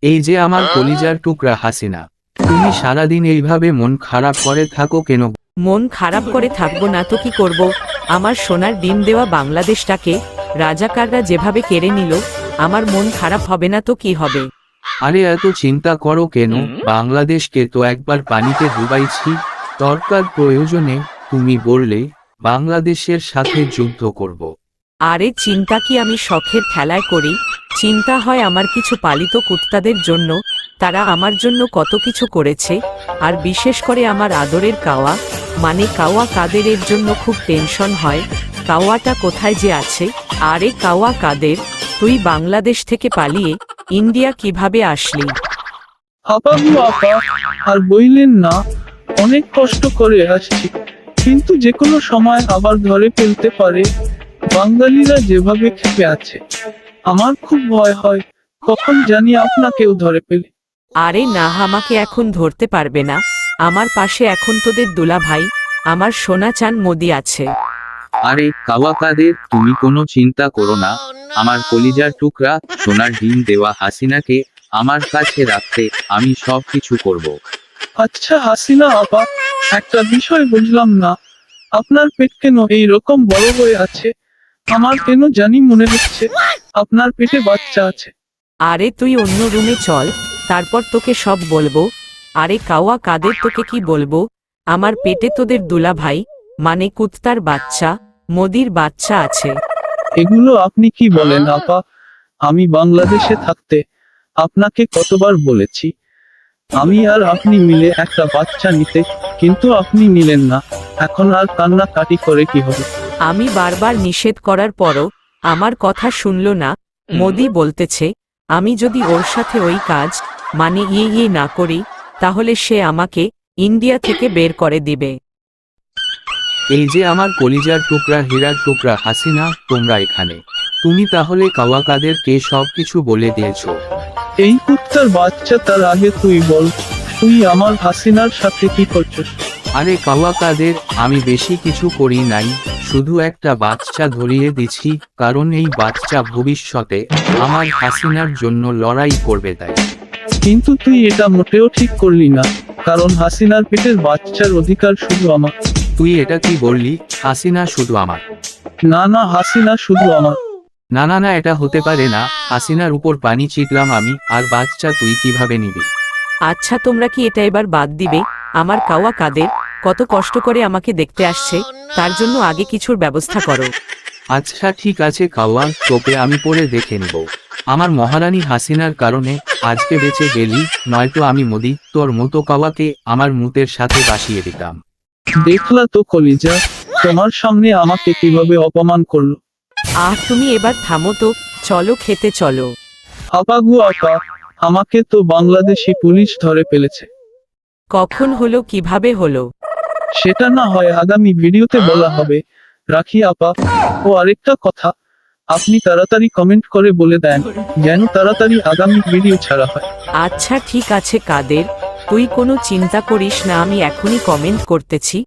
এই যে আমার কলিজার টুকরা হাসিনা, তুমি সারাদিন এইভাবে মন খারাপ করে থাকো কেন? মন খারাপ করে থাকবো না তো কি করব? আমার সোনার ডিম দেওয়া বাংলাদেশটাকে রাজাকাররা যেভাবে কেড়ে নিল, আমার মন খারাপ হবে না তো কি হবে? আরে এত চিন্তা করো কেন? বাংলাদেশকে তো একবার পানিতে ডুবাইছি। দরকার প্রয়োজনে তুমি বললে বাংলাদেশের সাথে যুদ্ধ করব। আরে চিন্তা কি আমি শখের খেলায় করি? চিন্তা হয় আমার কিছু পালিত কুত্তাদের জন্য, তারা আমার জন্য কত কিছু করেছে। আর বিশেষ করে আমার আদরের কাওয়া, মানে কাওয়া কাদেরের জন্য খুব টেনশন হয়। কাওয়াটা কোথায় যে আছে? আরে কাওয়া কাদের, তুই বাংলাদেশ থেকে পালিয়ে ইন্ডিয়া কিভাবে আসলি? আপাবু আপা, আর বইলেন না, অনেক কষ্ট করে আসছি, কিন্তু যে কোনো সময় আবার ধরে ফেলতে পারে। বাঙালিরা যেভাবে খেপে আছে, আমার খুব ভয় হয় কখন জানি আপনাকেও ধরে ফেলে। আরে না, আমাকে এখন ধরতে পারবে না। আমার পাশে এখন তোদের দুলাভাই, আমার সোনা চান মোদি আছে। আরে কাওয়াকাদের, তুমি কোনো চিন্তা করো না। আমার কলিজার টুকরা সোনার ডিম দেওয়া হাসিনাকে আমার কাছে রাখতে আমি সব কিছু করব। আচ্ছা হাসিনা আপা, একটা বিষয় বুঝলাম না, আপনার পেট কেন এই রকম বড় হয়ে আছে? আমার কেন জানি মনে হচ্ছে আপনার পেটে বাচ্চা আছে। আরে তুই অন্য রুমে চল, তারপর তোকে সব বলবো। আরে কাওয়া কাদের, তোকে কি বলবো? আমার পেটে তোদের দুলাভাই, মানে কুত্তার বাচ্চা, মোদির বাচ্চা আছে। এগুলো আপনি কি বলেন আপা? আমি বাংলাদেশে থাকতে আপনাকে কতবার বলেছি আমি আর আপনি মিলে একটা বাচ্চা নিতে, কিন্তু আপনি নিলেন না। এখন আর কান্নাকাটি করে কি হবে? আমি বারবার নিষেধ করার পরও আমার কথা শুনলো না। মোদি বলতেছে আমি যদি ওর সাথে ওই কাজ, মানে ইয়ে না করি, তাহলে সে আমাকে ইন্ডিয়া থেকে বের করে দিবে। এই যে আমার কলিজার টুকরা হীরার টুকরা হাসিনা, তোমরা এখানে। তুমি তাহলে কাওয়াকাদেরকে সবকিছু বলে দিয়েছো? এই কুত্তার বাচ্চা, তার আগে তুই বল, তুই আমার হাসিনার সাথে কি করছিস? আরে কাওয়াকাদের, আমি বেশি কিছু করি নাই, শুধু একটা বাচ্চা ধরিয়ে দিছি, কারণ এই বাচ্চা ভবিষ্যতে আমার হাসিনার জন্য লড়াই করবে তাই। কিন্তু তুই এটা মোটেও ঠিক করলি না, কারণ হাসিনার পেটের বাচ্চার অধিকার শুধু আমার। তুই এটা কি বললি? হাসিনা শুধু আমার? না না, হাসিনা শুধু আমার। না না না, এটা হতে পারে না। হাসিনার উপর পানি ছিটলাম আমি, আর বাচ্চা তুই কিভাবে নিবি? আচ্ছা তোমরা কি এটা এবার বাদ দিবে? আমার কাওয়া কাদের কত কষ্ট করে আমাকে দেখতে আসছে, তার জন্য আগে কিছুর ব্যবস্থা করো। আচ্ছা ঠিক আছে কাওয়া, তোকে আমি পরে দেখে নিব। আমার মহারানী হাসিনার কারণে আজকে বেঁচে গেলি, নয়তো আমি মোদি তোর মতো কাওয়াকে আমার মুতের সাথে বাসিয়ে দিতাম। দেখলা তো কলিজা, তোমার সামনে আমাকে কিভাবে অপমান করলো। তুমি এবার থামো তো, চলো খেতে চলো। আপাগু আপা, আমাকে তো বাংলাদেশি পুলিশ ধরে ফেলেছে। কখন হলো, কিভাবে হলো? সেটা না হয় আগামী ভিডিওতে বলা হবে। রাখি আপা। ও আরেকটা কথা, আপনি তাড়াতাড়ি কমেন্ট করে বলে দেন, যেন তাড়াতাড়ি আগামী ভিডিও ছাড়া হয়। আচ্ছা ঠিক আছে কাদের, তুই কোনো চিন্তা করিস না, আমি এখনই কমেন্ট করতেছি।